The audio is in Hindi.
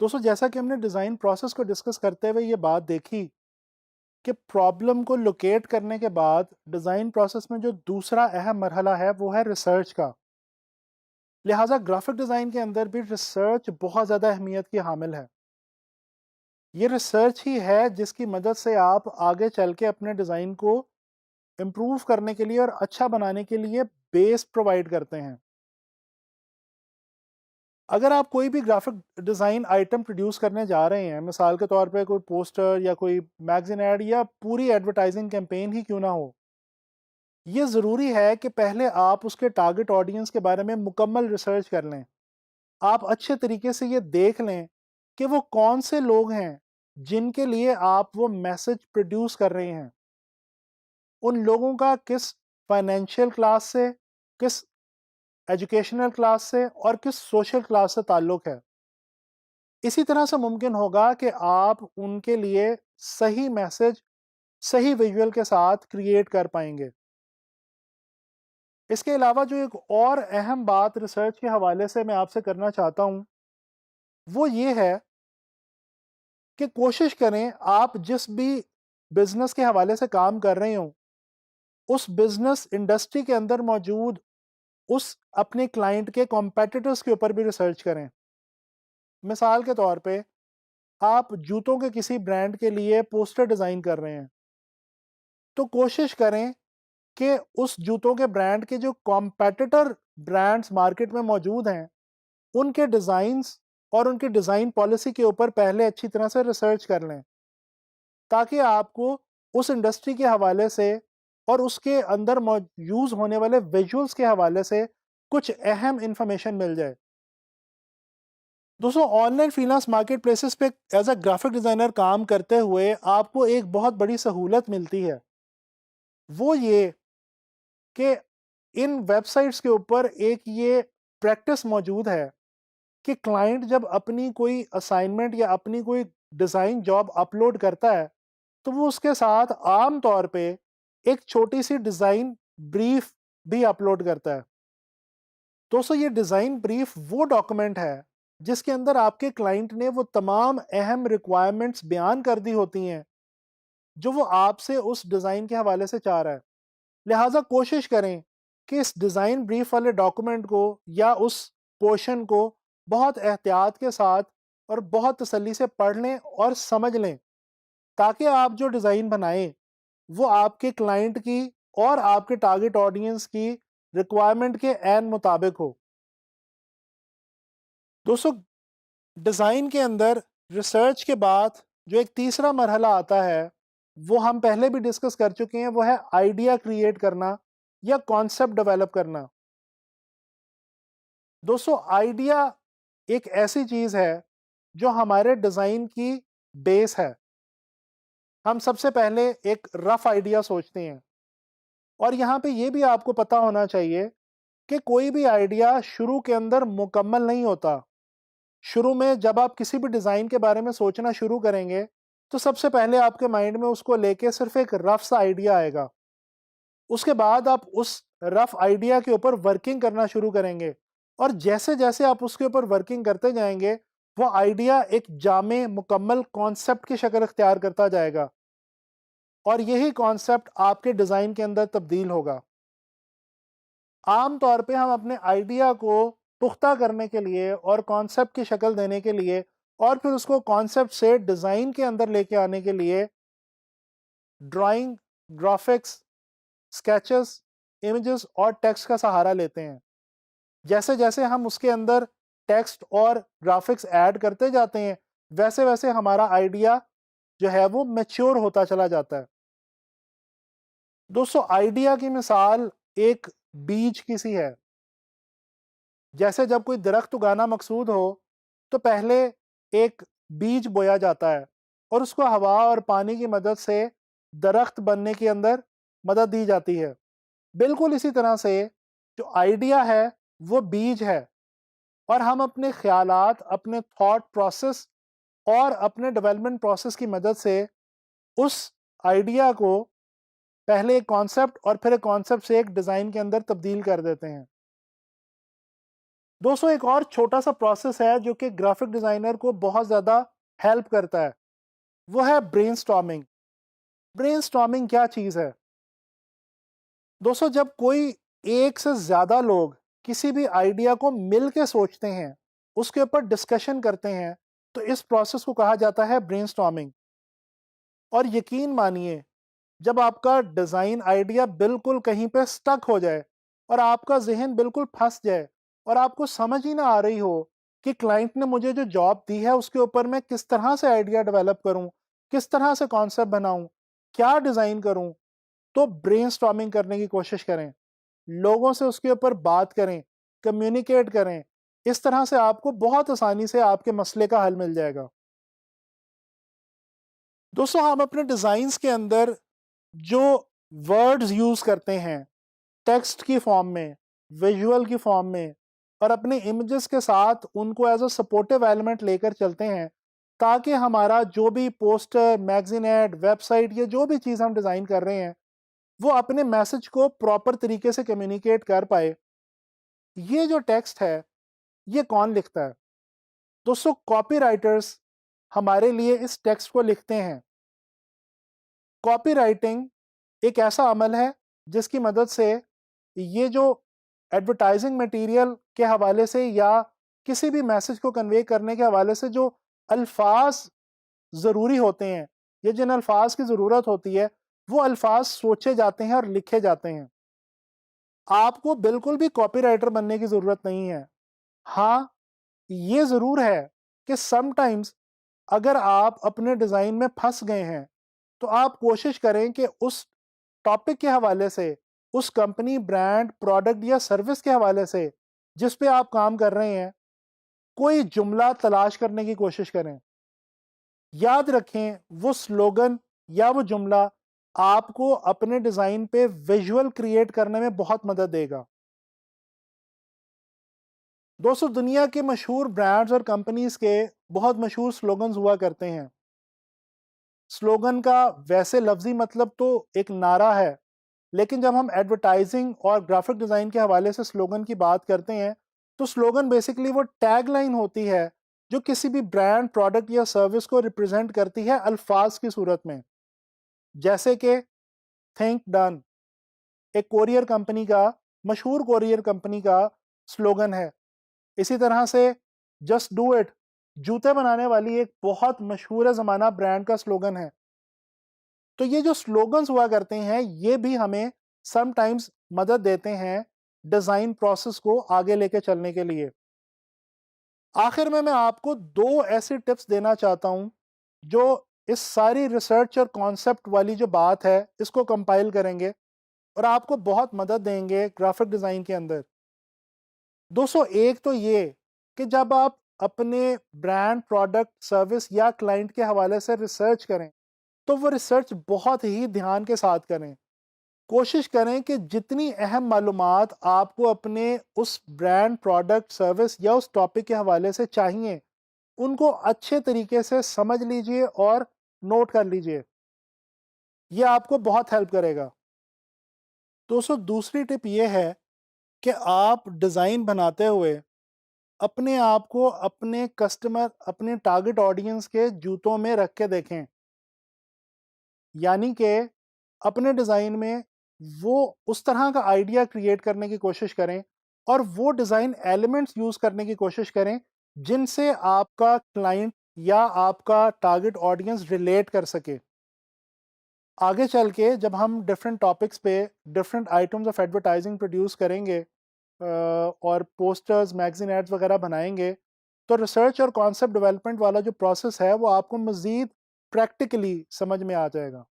दोस्तों जैसा कि हमने डिज़ाइन प्रोसेस को डिस्कस करते हुए ये बात देखी कि प्रॉब्लम को लोकेट करने के बाद डिज़ाइन प्रोसेस में जो दूसरा अहम मरहला है वो है रिसर्च का। लिहाजा ग्राफिक डिज़ाइन के अंदर भी रिसर्च बहुत ज़्यादा अहमियत की हामिल है। ये रिसर्च ही है जिसकी मदद से आप आगे चल के अपने डिज़ाइन को इम्प्रूव करने के लिए और अच्छा बनाने के लिए बेस प्रोवाइड करते हैं। अगर आप कोई भी ग्राफिक डिज़ाइन आइटम प्रोड्यूस करने जा रहे हैं, मिसाल के तौर पे कोई पोस्टर या कोई मैगज़ीन ऐड या पूरी एडवर्टाइजिंग कैंपेन ही क्यों ना हो, ये ज़रूरी है कि पहले आप उसके टारगेट ऑडियंस के बारे में मुकम्मल रिसर्च कर लें। आप अच्छे तरीके से ये देख लें कि वो कौन से लोग हैं, जिनके लिए आप वो मैसेज प्रोड्यूस कर रहे हैं। उन लोगों का किस फाइनेंशियल क्लास से, किस एजुकेशनल क्लास से और किस सोशल क्लास से ताल्लुक़ है। इसी तरह से मुमकिन होगा कि आप उनके लिए सही मैसेज, सही विजुअल के साथ क्रिएट कर पाएँगे। इसके अलावा जो एक और अहम बात रिसर्च के हवाले से मैं आपसे करना चाहता हूँ, वो ये है कि कोशिश करें आप जिस भी बिज़नेस के हवाले से काम कर रहे हों, उस बिज़नेस इंडस्ट्री के अंदर मौजूद उस अपने क्लाइंट के कॉम्पिटिटर्स के ऊपर भी रिसर्च करें। मिसाल के तौर पे आप जूतों के किसी ब्रांड के लिए पोस्टर डिज़ाइन कर रहे हैं, तो कोशिश करें कि उस जूतों के ब्रांड के जो कॉम्पिटिटर ब्रांड्स मार्केट में मौजूद हैं, उनके डिज़ाइंस और उनकी डिज़ाइन पॉलिसी के ऊपर पहले अच्छी तरह से रिसर्च कर लें, ताकि आपको उस इंडस्ट्री के हवाले से और उसके अंदर यूज़ होने वाले विजुअल्स के हवाले से कुछ अहम इंफॉर्मेशन मिल जाए। दोस्तों ऑनलाइन फ्रीलांस मार्केट प्लेसेस पे एज अ ग्राफिक डिज़ाइनर काम करते हुए आपको एक बहुत बड़ी सहूलत मिलती है। वो ये कि इन वेबसाइट्स के ऊपर एक ये प्रैक्टिस मौजूद है कि क्लाइंट जब अपनी कोई असाइनमेंट या अपनी कोई डिज़ाइन जॉब अपलोड करता है, तो वो उसके साथ आम तौर पे एक छोटी-सी डिज़ाइन ब्रीफ भी अपलोड करता है। दोस्तों ये डिज़ाइन ब्रीफ वो डॉक्यूमेंट है, जिसके अंदर आपके क्लाइंट ने वो तमाम अहम रिक्वायरमेंट्स बयान कर दी होती हैं, जो वो आपसे उस डिज़ाइन के हवाले से चाह रहा है। लिहाजा कोशिश करें कि इस डिज़ाइन ब्रीफ वाले डॉक्यूमेंट को या उस पोर्शन को बहुत एहतियात के साथ और बहुत तसल्ली से पढ़ लें और समझ लें, ताकि आप जो डिज़ाइन बनाएं वो आपके क्लाइंट की और आपके टारगेट ऑडियंस की रिक्वायरमेंट के ऐन मुताबिक हो। दोस्तों डिज़ाइन के अंदर रिसर्च के बाद जो एक तीसरा मरहला आता है, वो हम पहले भी डिस्कस कर चुके हैं, वो है आइडिया क्रिएट करना या कॉन्सेप्ट डेवलप करना। दोस्तों आइडिया एक ऐसी चीज़ है जो हमारे डिज़ाइन की बेस है। हम सबसे पहले एक रफ़ आइडिया सोचते हैं और यहाँ पे ये भी आपको पता होना चाहिए कि कोई भी आइडिया शुरू के अंदर मुकम्मल नहीं होता। शुरू में जब आप किसी भी डिज़ाइन के बारे में सोचना शुरू करेंगे, तो सबसे पहले आपके माइंड में उसको लेके सिर्फ़ एक रफ़ सा आइडिया आएगा। उसके बाद आप उस रफ़ आइडिया के ऊपर वर्किंग करना शुरू करेंगे और जैसे-जैसे आप उसके ऊपर वर्किंग करते जाएँगे, वो आइडिया एक जामे मुकम्मल कॉन्सेप्ट की शक्ल इख्तियार करता जाएगा और यही कॉन्सेप्ट आपके डिज़ाइन के अंदर तब्दील होगा। आम तौर पे हम अपने आइडिया को पुख्ता करने के लिए और कॉन्सेप्ट की शक्ल देने के लिए और फिर उसको कॉन्सेप्ट से डिज़ाइन के अंदर लेके आने के लिए ड्राइंग, ग्राफिक्स, स्केचेस, इमेजेस और टेक्स्ट का सहारा लेते हैं। जैसे-जैसे हम उसके अंदर टेक्स्ट और ग्राफिक्स ऐड करते जाते हैं, वैसे-वैसे हमारा आइडिया जो है वो मैच्योर होता चला जाता है। दोस्तों आइडिया की मिसाल एक बीज की सी है। जैसे जब कोई दरख्त उगाना मकसूद हो, तो पहले एक बीज बोया जाता है और उसको हवा और पानी की मदद से दरख्त बनने के अंदर मदद दी जाती है। बिल्कुल इसी तरह से जो आइडिया है वो बीज है और हम अपने ख़्यालात, अपने थॉट प्रोसेस और अपने डेवलपमेंट प्रोसेस की मदद से उस आइडिया को पहले एक कॉन्सेप्ट और फिर एक कॉन्सेप्ट से एक डिज़ाइन के अंदर तब्दील कर देते हैं। दोस्तों एक और छोटा सा प्रोसेस है जो कि ग्राफिक डिजाइनर को बहुत ज्यादा हेल्प करता है, वो है ब्रेनस्टॉर्मिंग। ब्रेनस्टॉर्मिंग क्या चीज है दोस्तों? जब कोई एक से ज्यादा लोग किसी भी आइडिया को मिल के सोचते हैं, उसके ऊपर डिस्कशन करते हैं, तो इस प्रोसेस को कहा जाता है ब्रेनस्टॉर्मिंग। और यकीन मानिए, जब आपका डिजाइन आइडिया बिल्कुल कहीं पे स्टक हो जाए और आपका जहन बिल्कुल फंस जाए और आपको समझ ही ना आ रही हो कि क्लाइंट ने मुझे जो जॉब दी है उसके ऊपर मैं किस तरह से आइडिया डेवलप करूं, किस तरह से कॉन्सेप्ट बनाऊं, क्या डिजाइन करूं, तो ब्रेनस्टॉर्मिंग करने की कोशिश करें, लोगों से उसके ऊपर बात करें, कम्युनिकेट करें। इस तरह से आपको बहुत आसानी से आपके मसले का हल मिल जाएगा। दोस्तों हम अपने डिजाइन्स के अंदर जो वर्ड्स यूज करते हैं टेक्स्ट की फॉर्म में, विजुअल की फॉर्म में, और अपने इमेजेस के साथ उनको एज अ सपोर्टिव एलिमेंट लेकर चलते हैं, ताकि हमारा जो भी पोस्टर, मैगजीन एड, वेबसाइट, या जो भी चीज़ हम डिज़ाइन कर रहे हैं वो अपने मैसेज को प्रॉपर तरीके से कम्युनिकेट कर पाए। ये जो टेक्स्ट है ये कौन लिखता है? दोस्तों कॉपी राइटर्स हमारे लिए इस टेक्स्ट को लिखते हैं। कॉपी राइटिंग एक ऐसा अमल है जिसकी मदद से ये जो एडवर्टाइजिंग मटेरियल के हवाले से या किसी भी मैसेज को कन्वे करने के हवाले से जो अल्फाज ज़रूरी होते हैं या जिन अल्फाज की ज़रूरत होती है, वो अल्फाज सोचे जाते हैं और लिखे जाते हैं। आपको बिल्कुल भी कॉपीराइटर बनने की ज़रूरत नहीं है। हाँ, ये ज़रूर है कि समटाइम्स अगर आप अपने डिज़ाइन में फंस गए हैं, तो आप कोशिश करें कि उस टॉपिक के हवाले से, उस कंपनी, ब्रांड, प्रोडक्ट या सर्विस के हवाले से जिस पे आप काम कर रहे हैं, कोई जुमला तलाश करने की कोशिश करें। याद रखें, वो स्लोगन या वो जुमला आपको अपने डिज़ाइन पे विजुअल क्रिएट करने में बहुत मदद देगा। दोस्तों दुनिया के मशहूर ब्रांड्स और कंपनीज के बहुत मशहूर स्लोगन्स हुआ करते हैं। स्लोगन का वैसे लफ्जी मतलब तो एक नारा है, लेकिन जब हम एडवर्टाइजिंग और ग्राफिक डिज़ाइन के हवाले से स्लोगन की बात करते हैं, तो स्लोगन बेसिकली वो टैगलाइन होती है जो किसी भी ब्रांड, प्रोडक्ट या सर्विस को रिप्रेजेंट करती है अल्फाज की सूरत में। जैसे कि थिंक डन एक कोरियर कंपनी का, मशहूर कोरियर कंपनी का स्लोगन है। इसी तरह से जस्ट डू इट जूते बनाने वाली एक बहुत मशहूर ज़माना ब्रांड का स्लोगन है। तो ये जो स्लोगन्स हुआ करते हैं ये भी हमें समटाइम्स मदद देते हैं डिज़ाइन प्रोसेस को आगे लेके चलने के लिए। आखिर में मैं आपको दो ऐसी टिप्स देना चाहता हूं जो इस सारी रिसर्च और कॉन्सेप्ट वाली जो बात है इसको कंपाइल करेंगे और आपको बहुत मदद देंगे ग्राफिक डिज़ाइन के अंदर। दोस्तों एक तो ये कि जब आप अपने ब्रांड, प्रोडक्ट, सर्विस या क्लाइंट के हवाले से रिसर्च करें, तो वो रिसर्च बहुत ही ध्यान के साथ करें। कोशिश करें कि जितनी अहम मालूमात आपको अपने उस ब्रांड, प्रोडक्ट, सर्विस या उस टॉपिक के हवाले से चाहिए, उनको अच्छे तरीके से समझ लीजिए और नोट कर लीजिए। ये आपको बहुत हेल्प करेगा। दोस्तों दूसरी टिप ये है कि आप डिज़ाइन बनाते हुए अपने आप को अपने कस्टमर, अपने टारगेट ऑडियंस के जूतों में रख के देखें। यानी कि अपने डिज़ाइन में वो उस तरह का आइडिया क्रिएट करने की कोशिश करें और वो डिज़ाइन एलिमेंट्स यूज़ करने की कोशिश करें जिनसे आपका क्लाइंट या आपका टारगेट ऑडियंस रिलेट कर सके। आगे चल के जब हम डिफरेंट टॉपिक्स पे different items of advertising produce करेंगे और पोस्टर्स, मैगजीन एड्स वगैरह बनाएंगे, तो रिसर्च और कॉन्सेप्ट डेवलपमेंट वाला जो प्रोसेस है वो आपको मज़ीद प्रैक्टिकली समझ में आ जाएगा।